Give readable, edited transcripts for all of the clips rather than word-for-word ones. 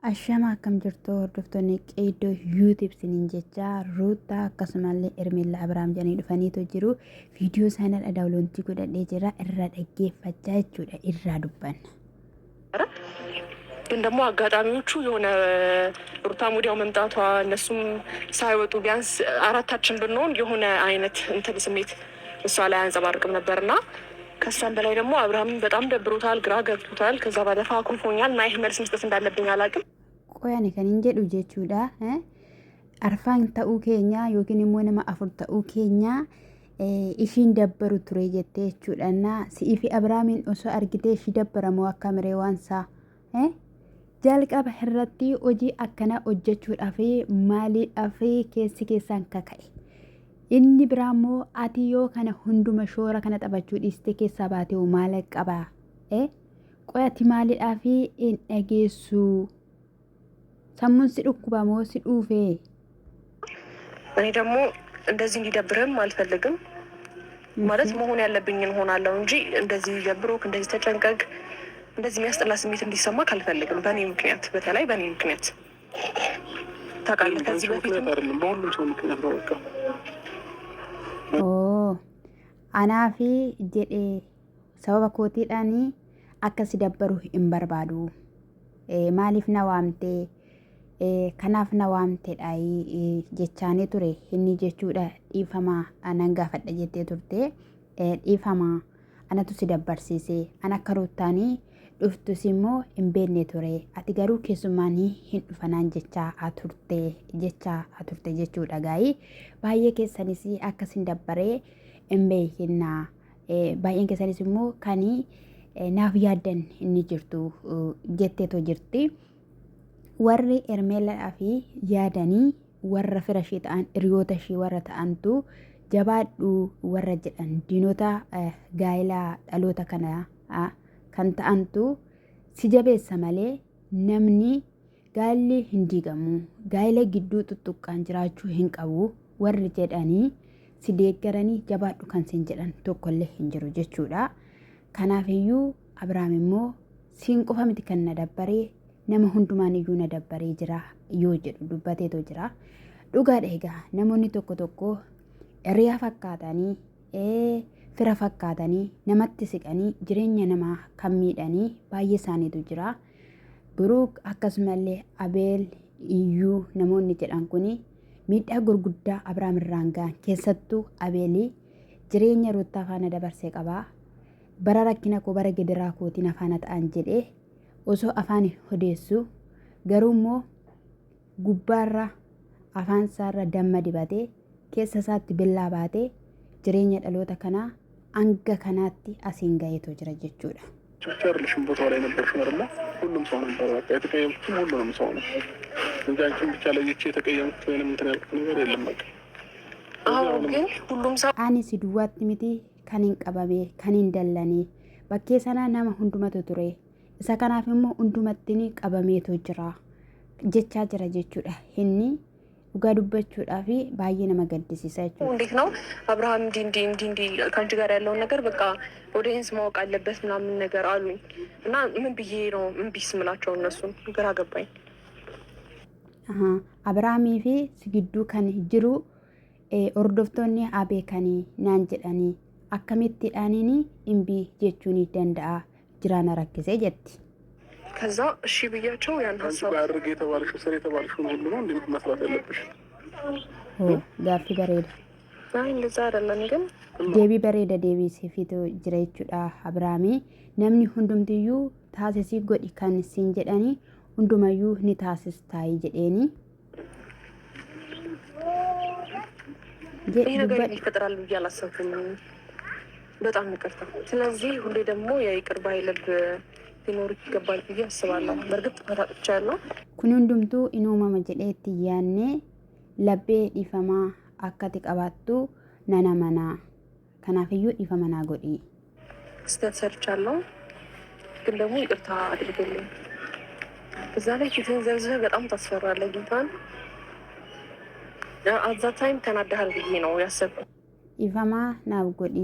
Ashama akkam jirtu hordoftoonni qeeddoo YouTube siniin jecha Ruutaa akkasumallee Ermeellaa Abiraam jedhanii dhufaniitu jiru. Viidiyoo isaanii daawwantii godhadhee jira irra dhaggeeffachaa jechuudha irraa dubbanna. ግን ደግሞ አጋጣሚዎቹ የሆነ ሩታ ሙዲያው መምጣቷ እነሱም ሳይወጡ ቢያንስ አራታችን ብንሆን የሆነ አይነት እንትን ስሜት እሷ ላይ አንጸባርቅም ነበርና ከሷም በላይ ደግሞ አብርሃም በጣም ደብሮታል፣ ግራ ገብቶታል። ከዛ ባለፈ አኩርፎኛል እና ይህ መልስ መስጠት እንዳለብኝ አላውቅም። ቆያኔ ከኒን ጀዱ ጀቹዳ አርፋን ta'uu keenya yookiin immoo nama afur ta'uu keenya ishiin dabbaru ture jettee jechuudha. Si'ifi Abrahaamin osoo argitee ishii dabbaramoo akka miree waansaa jalqaba irratti hojii akkana hojjechuudhaaf maaliidhaaf keessi keessaan kaka'e. Inni biraammoo ati yoo kana hunduma shoora kana taphachuu dhiiste keessaa baatee maal qaba? Qoyati maaliidhaaf hin dhageessu? ሰሙን ሲዱኩባሞ ሲዱፌ እኔ ደግሞ እንደዚህ እንዲደብርም አልፈልግም። ማለት መሆን ያለብኝን ሆናለሁ እንጂ እንደዚህ ደብሮክ እንደዚህ ተጨንቀቅ እንደዚህ የሚያስጠላ ስሜት እንዲሰማ ካልፈልግም። በእኔ ምክንያት በተለይ በእኔ ምክንያት ታውቃለህ። ከዚህ በፊት በሁሉም ሰው ምክንያት ነው። በቃ አናፊ ጀዴ ሰበባ ኮቲዳኒ አከሲ ደበሩ እንበርባዱ ማሊፍ ነዋምቴ kanaaf na waamtedha jechaanii ture inni jechuudha. Dhiifama anan gaafadha jettee turte dhiifama anatu si dabbarsiise an akka Ruutaanii dhuftus immoo hin beekne ture ati garuu keessummaanii hin dhufanaan jechaa turte jechuudha. Gaa'ii baay'ee keessanis akkasin dabbaree hin beekinna. Baay'een keessanis immoo kan naaf yaaddan inni jirtu jetteetu jirti. Warri Ermeellaa fi yaadanii warra fira ishee ta'an hiriyoota ishee warra ta'antu jabaadhu warra jedhan diinota gaa'ilaa dhaloota kana kan ta'antu si jabeessa malee namni gaa'illi hin diigamu. Gaa'ila gidduu tuttuqqaan jiraachuu hin qabu warri jedhanii si deeggaranii jabaadhu kan siin jedhan tokkollee hin jiru jechuudha. Kanaafiyyuu Abiraam immoo siin qofa miti kan na dabbaree nama hundumaan iyyuu na dabbaree jira yoo jedhu dubbateetu jira. Dhugaadha egaa namoonni tokko tokko hiriyaa fakkaatanii fira fakkaatanii namatti siqanii jireenya namaa kan miidhanii baay'ee isaaniitu jira. Biruuk akkasumallee Abeel iyyuu namoonni jedhan kun miidhaa gurguddaa Abiraam irraan ga'an keessattuu Abeelii jireenya Ruutaa faana dabarsee qabaa. Bara rakkina koo bara gidiraa kootiin afaana ta'an jedhee osoo afaan odeessu garuu immoo gubbaarra afaan isaarra damma dibatee keessa isaatti billaa baatee jireenya dhaloota kanaa hanga kanaatti asiin gaheetu jira jechuudha. ቸርልሽም ቦታው ላይ ነበርሽ አይደል? ሁሉም ሰው ነበር። በቃ የተቀየምኩት ሁሉንም ሰው ነው እንጂ አንቺን ብቻ ለይቼ የተቀየምኩት ወይንም እንትን ያልኩት ነገር የለም። በቃ አዎ፣ ግን ሁሉም ሰው ani si duwwaatti miti kan hin qabame kan hin dallane bakkee sanaa nama hundumatu ture. Isa kanaaf immoo hundumattiin qabameetu jira jechaa jira jechuudha. Inni dhugaa dubbachuudhaaf baay'ee nama gaddisiisa jechuudha. እንዴት ነው አብርሃም እንዲህ ከአንቺ ጋር ያለውን ነገር በቃ ኦዲየንስ ማወቅ አለበት ምናምን ነገር አሉኝ እና ምን ብዬ ነው እምቢ ስምላቸው እነሱን ግራ ገባኝ። Abiraamii fi si gidduu kan jiru hordoftoonni abeekanii naan jedhanii akkamittiidhaaniin እምቢ jechuun danda'a ጅራና ረክሴ ጀት ከዛ እሺ ብያቸው ያን ሀሳብ አድርገ የተባልሽው ስራ የተባልሽው ሁሉ ነው እንዴት መስራት ያለብሽ? ጋፊ በሬዳ አይ እንደዛ አይደለም ግን ዴቢ በሬዳ ዴቢ ሲፊቱ ጅሬቹዳ አብራሚ ነምኒ ሁንዱምትዩ ታሲሲ ጎዲ ካን ሲን ጀዳኒ ሁንዱማዩ ኒ ታሲስታይ ጀዴኒ ይሄ ነገር ይፈጠራል ብዬ አላሰብኩም። በጣም ይቅርታ። ስለዚህ ሁሌ ደግሞ የይቅር ባይ ልብ ሊኖር ይገባል ብዬ አስባለሁ። በእርግጥ ተጣጥቻለሁ። ኩን ሁንዱምቱ ኢኖማማ ጀዴት ያኔ ለቤ ዲፈማ አካቲ ቀባቱ ነናመና ከናፍዩ ዲፈመና ጎዲ ስህተት ሰርቻለሁ፣ ግን ደግሞ ይቅርታ አድርግልኝ። እዛ ላይ ፊትህን ዘርዝረህ በጣም ታስፈራለህ። ጌታን አዛ ታይም ተናደሃል ብዬ ነው ያሰብኩት። ኢፈማ ናብ ጎዲ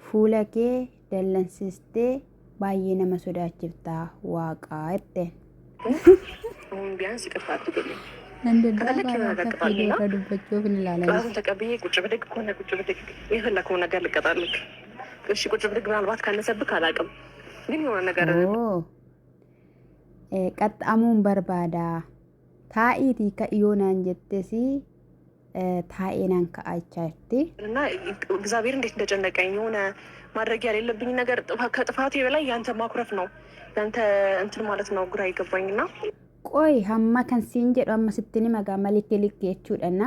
fuula kee dallansistee baay'ee nama sodaachiftaa waaqaa jette. አሁን ቢያንስ ይቅርታ አድርግልኝ። ከፈለክ ቅጣቱን ተቀብዬ ቁጭ ብድግ ከሆነ ቁጭ ብድግ የፈለከውን ነገር ልቀጣልክ። እሺ ቁጭ ብድግ ምናልባት ካነሰብክ አላውቅም፣ ግን የሆነ ነገር ቀጣሙን በርባዳ ታኢቲ ከኢዮናን ጀቴሲ ታኤናን ከአቻርቲ እና እግዚአብሔር እንዴት እንደጨነቀኝ የሆነ ማድረግ የሌለብኝ ነገር ከጥፋቴ በላይ ያንተ ማኩረፍ ነው፣ ያንተ እንትን ማለት ነው ግራ ይገባኝና ቆይ ሀማ ከንሲን ጀዱ አማ ስትኒ መጋማ ልክ የቹደና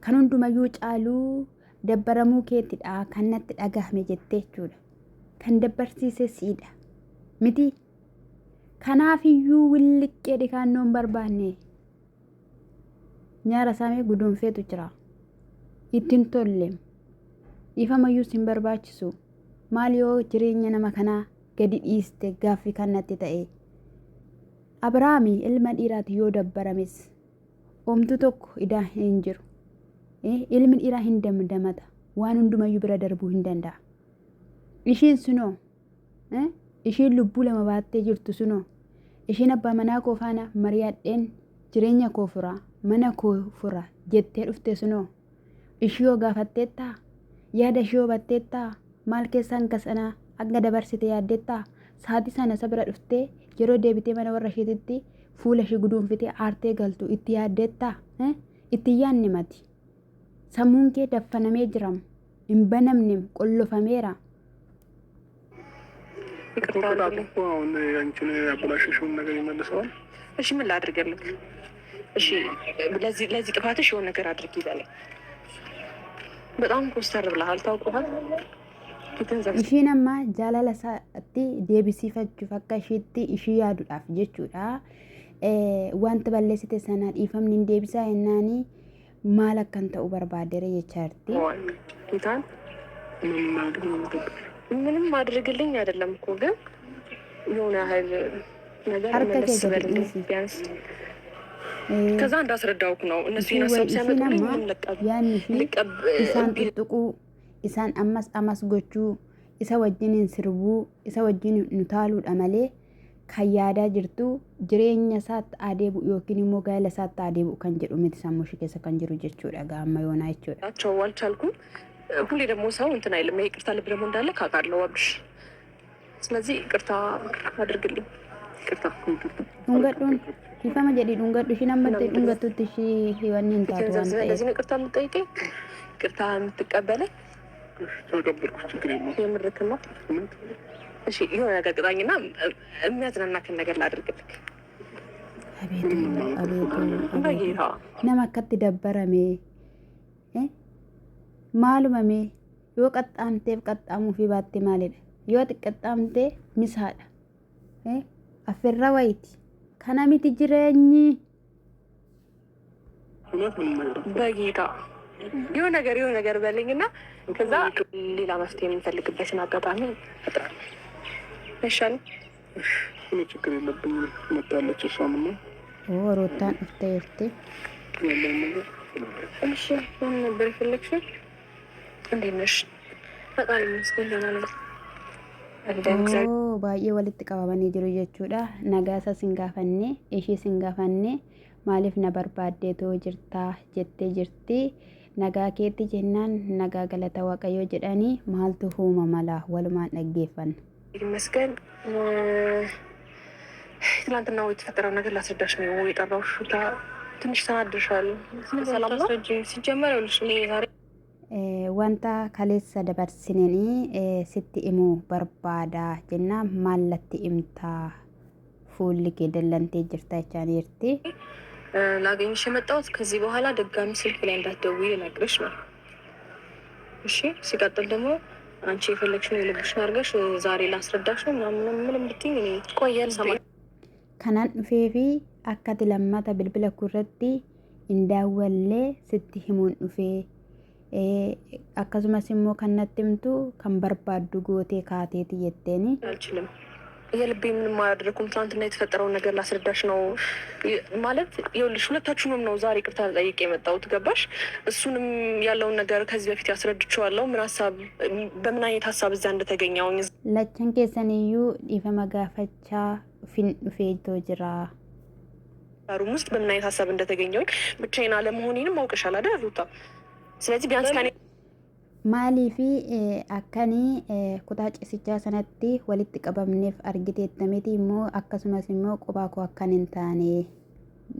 ከን ሁንዱመዩ ጫሉ ደበረሙ ኬትዳ ከነት ደጋህሜ ጀቴ ቹዳ ከን ደበርሲሴ ሲዳ ሚቲ ከናፍዩ ውልቄ ዲካኖን በርባኔ nyaara samee gudunfeetu jira ittiin tolleem ifamayyuu sin barbaachisu maal yoo jireenya nama kanaa gadi dhiiste gaaffii kannatti ta'e Abrahaami ilma dhiiraati yoo dabbarames omtu tokko idaa hin jiru ilmi dhiiraa hin damdamata waan hundumayyuu bira darbuu hin danda'a ishiin sunoo ishiin lubbuu lama baattee jirtu sunoo ishiin abbaa manaa koo faana mariyaadheen jireenya koo furaa mana koo fura jettee dhufte sunoo ishiyoo gaafatteettaa yaada ishiyoo batteettaa maal keessaan kasanaa akka dabarsite yaaddeettaa saatii sana sabira dhuftee yeroo deebitee mana warra isheetitti fuula ishee guduunfitee aartee galtu itti yaaddeettaa itti yaanni mati sammuun kee daffanamee jiram hin banamnem qollofameera እሺ ምን ላድርግልህ? እሺ ለዚህ ጥፋትሽ የሆነ ነገር አድርጊ ይላል። በጣም ኮስተር ብለሃል ታውቀዋል። ኢሺንማ ጃላላ ሳቲ deebisiifachuuf akka ishiitti ishii yaaduudhaaf jechuudha. Wanti balleessite sana dhiifamni hin deebisaa jennaani maal akkan ta'u barbaadere jechaa jirti. ምንም አድርግልኝ አይደለም እኮ ግን የሆነ ያህል ነገር መለስበልኝ ቢያንስ ከዛ እንዳስረዳውክ ነው እነሱ የናሰብ ሲያመጡልኝ isaan tuttuquu isaan ammas gochuu isa wajjiniin sirbuu isa wajjiniin nutaaluudha malee kan yaadaa jirtu jireenya isaatti adeebu yookiin immoo gaa'ela isaatti adeebu kan jedhu miti sammuu ishee keessa kan jiru jechuudha gaamma yoonaa jechuudha. አልቻልኩም። ሁሌ ደግሞ ሰው እንትን አይልም። ይቅርታ ልብ ደግሞ እንዳለ ካውቃለሁ አብሽ። ስለዚህ ይቅርታ አድርግልኝ። ይቅርታ ዱንገዱን ይፈማ ጀዲ ዱንገዱ እሺ ነምበተ ዱንገቱት እሺ ህይወን እንታቱ አንተ ስለዚህ ይቅርታ የምትጠይቀኝ ይቅርታ የምትቀበለኝ ተቀበልኩ ችግር የለም። የምርክ ነው። እሺ የሆነ ነገር ቅጣኝና የሚያዝናናክን ነገር ላድርግልክ። አቤቱ ነማከት ደበረሜ maalumame yoo qaxxaamteef qaxxaamuu fi baatte maalidha yoo xiqqaxxaamte misaadha affirra wayti kana miti jireenyi በጌታ የሆነ ነገር በልኝና ከዛ ሌላ መፍትሄ የምንፈልግበትን አጋጣሚ እጥራለሁ። ይሻል ችግር የለብኝም። መጣለች እሷም ነው ሮታን እፍቴ ያለው ነገር እሺ ምን ነበር የፈለግሽው? እንዴት ነሽ? ፈጣሪ ይመስገን ደህና ነኝ። baay'ee walitti qabamanii jiru jechuudha. Nagaasa sin gaafannee ishee sin gaafannee maaliif na barbaaddeetoo jirtaa jettee jirti. Nagaa keetti jennaan nagaa galata waaqayyoo jedhanii maaltu huuma mala walumaan dhaggeeffanna. ይመስገን ትናንትና የተፈጠረው ነገር ላስረዳሽ ነው የጠራሁሽ። ትንሽ ተናድሻል። ሰላም ነው ሲጀመር ይኸውልሽ እኔ ዛሬ wanta kaleessa dabarsinanii sitti himuu barbaada jennaan maallatti himtaa fuulli kee dallantee jirta jechaan jirti. ላገኝሽ የመጣሁት ከዚህ በኋላ ድጋሚ ስልክ ላይ እንዳትደውይ ልነግርሽ ነው። እሺ ሲቀጥል ደግሞ አንቺ የፈለግሽውን የልብሽን አድርገሽ ዛሬ ላስረዳሽ ነው ምንም ብትይኝ እኔ ቆየን ሰማ kanaan dhufee fi akkati lammata bilbila kurratti indaawwallee sitti himuun dhufee akkasumas immoo kan natti himtu kan barbaaddu gootee kaateeti jetteeni. አልችልም የልቤ ምንም አያደርኩም። ትናንትና የተፈጠረውን ነገር ላስረዳሽ ነው ማለት ይኸውልሽ፣ ሁለታችሁንም ነው ዛሬ ይቅርታ ጠይቄ የመጣሁት ገባሽ? እሱንም ያለውን ነገር ከዚህ በፊት ያስረድቼዋለሁ። በምን አይነት ሀሳብ እዛ እንደተገኘሁኝ lachan keessaniyyuu dhiifama gaafachaa ፊንዱፌቶ ጅራ ሩም ውስጥ በምን አይነት ሀሳብ እንደተገኘው ብቻዬን አለመሆኔንም አውቀሻል አይደል ሩታ? ስለዚህ ቢያንስ ከኔ ማሊፊ አካኒ ኩታ ጭስቻ ሰነቲ ወሊት ቀበምኔፍ አርጊቴተሚቲ ሞ አከሱመስ ሞ ቆባኮ አካንን ታኔ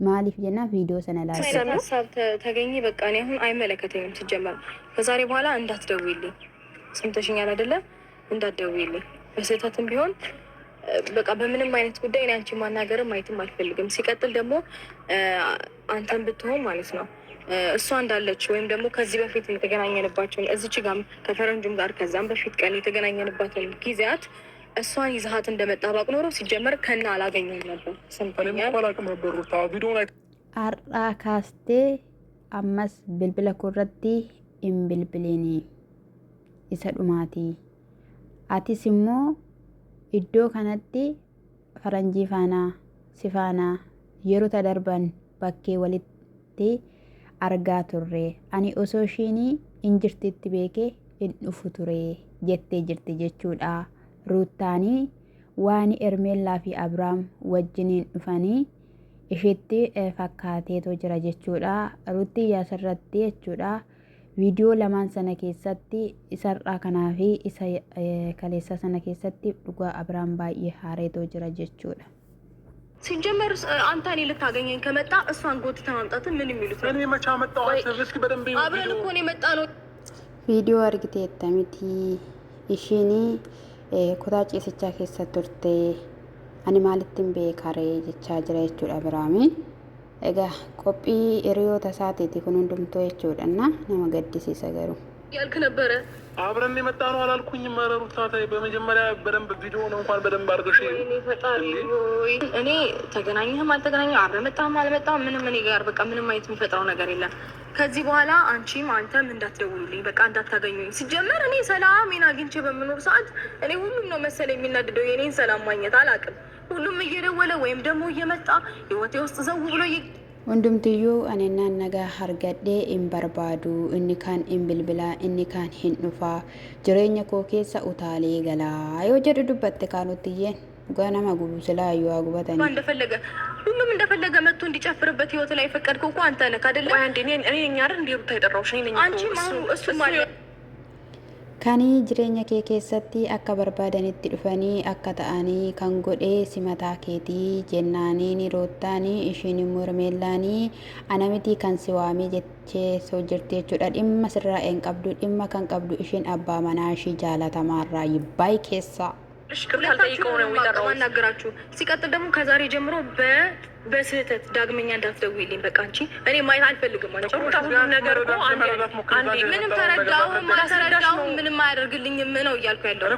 ማሊፍ ጀና ቪዲዮ ሰነላለ ሀሳብ ተገኘ። በቃ እኔ አሁን አይመለከተኝም። ሲጀመር ከዛሬ በኋላ እንዳትደውይልኝ፣ ሰምተሽኛል አይደለ? እንዳትደውይልኝ በስህተትም ቢሆን በቃ በምንም አይነት ጉዳይ እኔ አንቺ ማናገርም ማየትም አልፈልግም። ሲቀጥል ደግሞ አንተን ብትሆን ማለት ነው እሷ እንዳለች ወይም ደግሞ ከዚህ በፊት የተገናኘንባቸውን እዚች ጋም ከፈረንጁም ጋር ከዛም በፊት ቀን የተገናኘንባትን ጊዜያት እሷን ይዛሃት እንደመጣ ባቅ ኖሮ ሲጀመር ከና አላገኘም ነበር። ሰምተኛል አራ ካስቴ አመስ ብልብለ ኩረቲ ኢምብልብሊኒ ኢሰዱማቲ አቲሲሞ ኢዶ ከነቲ ፈረንጂ ፋና ሲፋና የሩ ተደርበን ባኬ ወሊቲ አርጋ ቱሬ አኒ ኦሶሺኒ እንጅርቲት ቤኬ እንፉ ቱሬ ጀቴ ጅርቲ ጀቹዳ ሩታኒ ዋኒ ኤርሜላ ፊ አብራም ወጅኒን ዱፈኒ ኢሽቲ ፈካቴቶ ጅራ ጀቹዳ ሩቲ ያሰረቲ ጀቹዳ ቪዲዮ ለማን ሰነ ኬሰቲ ኢሰራ ከናፊ ኢሰ ከሌሳ ሰነ ኬሰቲ ዱጋ አብራም ባይ ሃሬቶ ጅራ ጀቹዳ ሲጀመር አንተ እኔ ልታገኘኝ ከመጣ እሷን ጎትተ ማምጣት ምን የሚሉት ነው? እኔ መቻ መጣው እስኪ በደንብ አብረን እኮ ነው የመጣ ነው። ቪዲዮ አርግቴተሚቲ ኢሺኒ ኩታ ጭስቻ ኬሰ ቱርቴ አኒ ማልቲን ቤካሬ ጀቻ ጅራ ጀቹዳ አብራሚ ኤጋ ቆጲ ኤሪዮ ተሳቴቲ ኩኑን ዱምቶ ጀቹዳና ነማ ገዲሲሰ ገሩ ያልክ ነበረ። አብረን የመጣ ነው አላልኩኝም? መረሩታ በመጀመሪያ በደንብ ቪዲዮ ነው እንኳን በደንብ አድርገሽ እኔ ፈጣሪ ሆይ እኔ ተገናኘህም አልተገናኘህም አብረን መጣህም አልመጣህም ምንም እኔ ጋር በቃ ምንም አይነት የሚፈጥረው ነገር የለም። ከዚህ በኋላ አንቺም አንተም እንዳትደውሉልኝ በቃ እንዳታገኙኝ። ሲጀመር እኔ ሰላሜን አግኝቼ በምኖር ሰዓት እኔ ሁሉም ነው መሰለኝ የሚናድደው የኔን ሰላም ማግኘት አላውቅም። ሁሉም እየደወለ ወይም ደግሞ እየመጣ ህይወቴ ውስጥ ዘው ብሎ ወንድምትዩ እኔና ነጋ ሀርገዴ ኢምበርባዱ እኒካን ኢምብልብላ እኒካን ሂንዱፋ ጅሬኛ ኮኬሳ ኡታሌ ገላ የወጀዱ ዱበት ካኑትዬን ጋና ማጉቡ ስላዩ አጉበተኝ እንደፈለገ ሁሉም እንደፈለገ መጥቶ እንዲጨፍርበት ህይወት ላይ ፈቀድከው እኮ አንተ ነህ አይደለ? ወይ አንዴ እኔ ኛር እንዲሩ ታይጠራውሽ ነኝ አንቺ ማሩ እሱ ማለት ከኒ ጅሬኛ ኬኬሰቲ አካ በርባደኒtti dhufanii akka ta'anii kan godhe simataa keetii jennaanii rootanii ishiin mormeellaanii anamiti kan si waamee jechee soo jirti jechuudha. Dhimma sirraa een qabdu dhimma kan qabdu ishiin abbaa manaa ishii jaalatamaarraa yibbaay keessaa ማናገራችሁ ሲቀጥል ደግሞ ከዛሬ ጀምሮ በስህተት ዳግመኛ እንዳትደውይልኝ በቃ አንቺ እኔ ማየት አልፈልግም። አንቺ ነገር እኮ አንዴ ምንም ተረዳው ምንም አያደርግልኝም ነው እያልኩ ያለው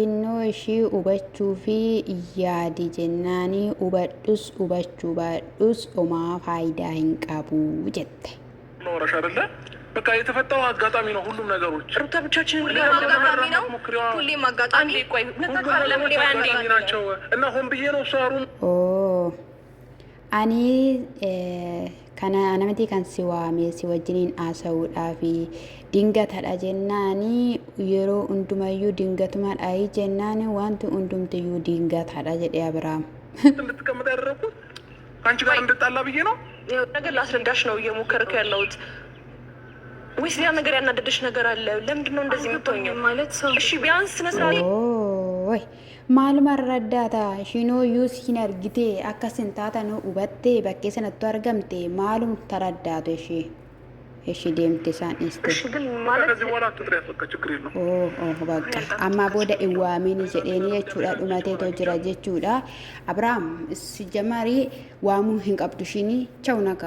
ኢኖ እሺ ኡበቹ ፊ ያዲ ጀናኒ ኡበዱስ ኡበቹ ባዱስ ኦማ ፋይዳ ሂንቃቡ ጀተ ኖረሽ አይደለ? በቃ የተፈጠረው አጋጣሚ ነው። ሁሉም ነገሮች ሩታ ብቻችን አጋጣሚ ነው። ሁሌም አጋጣሚ ቆይ ናቸው እና ሆን ብዬ ነው ሷሩ አኒ ከና አናመቲ ካን ሲዋሜ ሲወጅኒን አሰውዳፊ ድንገተዳ ጀናኒ የሮ እንዱማዩ ድንገቱማ አይ ጀናኒ ዋንቱ እንዱምትዩ ድንገተዳ ጀዴ አብራም እንድትቀመጥ ያደረኩት አንቺ ጋር እንድጣላ ብዬ ነው። ነገር ላስረዳሽ ነው እየሞከርኩ ያለሁት። ወይስ ያ ነገር ያናደደሽ ነገር አለ? ለምንድን ነው እንደዚህ የምትሆኚው? ማለት ሰው እሺ ቢያንስ ነስራሪ ወይ ማል መረዳታ ሽኖ ዩስ ሂነርግቴ አከሰንታታ ነው ኡበቴ በከሰነቱ አርገምቴ ማሉም ተረዳቶ እሺ ደምቴ ሳንስተ እሺ ግን ማለት ከዚህ በኋላ አትጥሪያት በቃ ችግር የለውም። በቃ አማ ቦደ ኢዋሚኒ ጀዴኒ የቹዳ ዱማቴ ተጅራ ጀቹዳ አብራም ሲጀማሪ ዋሙ ሂንቀብዱሽኒ ቻውናካ